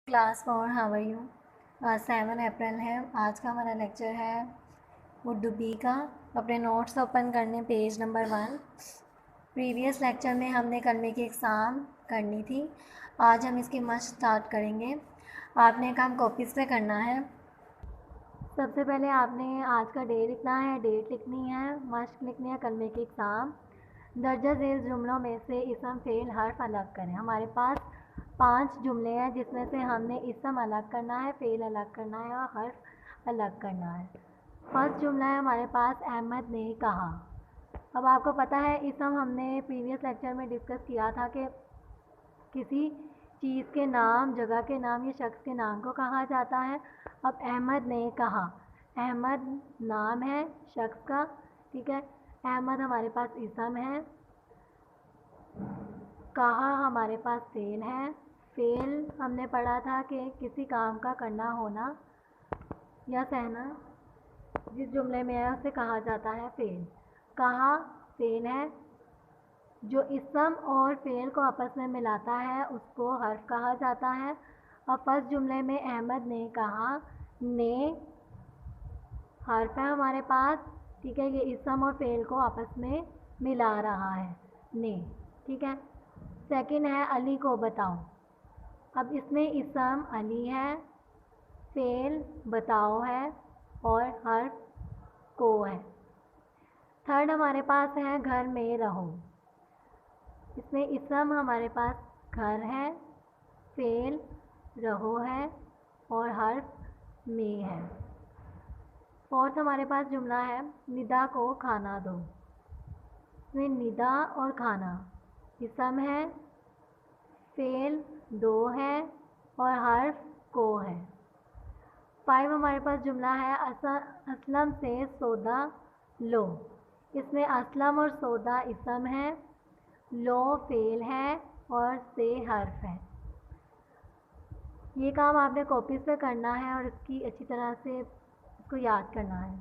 Class 4 how are you. आज 7 अप्रैल है। आज का हमारा लेक्चर है उर्दू बी का। अपने नोट्स ओपन करने पेज नंबर 1। प्रीवियस लेक्चर में हमने कलमे की एग्ज़ाम करनी थी। आज हम इसकी मश्क स्टार्ट करेंगे। आपने काम कॉपीज़ पे करना है। सबसे पहले आपने आज का डे लिखना है, डेट लिखनी है, मश्क लिखनी है कलमे की एग्ज़ाम। दर्जा झेल जुमलों में से इसम फ़ेल हर्फ अलग करें। हमारे पास 5 जुमले हैं जिसमें से हमने इसम अलग करना है, फ़ेल अलग करना है और हर्फ अलग करना है। फर्स्ट जुमला है हमारे पास, अहमद ने कहा। अब आपको पता है इसम हमने प्रीवियस लेक्चर में डिस्कस किया था कि किसी चीज़ के नाम, जगह के नाम या शख्स के नाम को कहा जाता है। अब अहमद ने कहा, अहमद नाम है शख्स का, ठीक है। अहमद हमारे पास इसम है, कहा हमारे पास फ़ेल है। फ़ेल हमने पढ़ा था कि किसी काम का करना होना या सहना जिस जुमले में है उसे कहा जाता है फ़ेल। कहा फ़ेल है, जो इसम और फ़ेल को आपस में मिलाता है उसको हर्फ कहा जाता है। अब फर्स्ट जुमले में अहमद ने कहा, ने हर्फ है हमारे पास, ठीक है। ये इसम और फ़ेल को आपस में मिला रहा है, ने, ठीक है। सेकंड है अली को बताओ। अब इसमें इसम अली है, फ़ेल बताओ है और हर्फ को है। थर्ड हमारे पास है घर में रहो। इसमें इसम हमारे पास घर है, फ़ेल रहो है और हर्फ में है। फोर्थ हमारे पास जुमला है निदा को खाना दो। इसमें निदा और खाना इसम है, फ़ेल दो है और हर्फ को है। 5 हमारे पास जुमला है असलम से सौदा लो। इसमें असलम और सौदा इसम है, लो फ़ेल है और से हर्फ है। ये काम आपने कॉपीज़ पे करना है और इसकी अच्छी तरह से इसको याद करना है।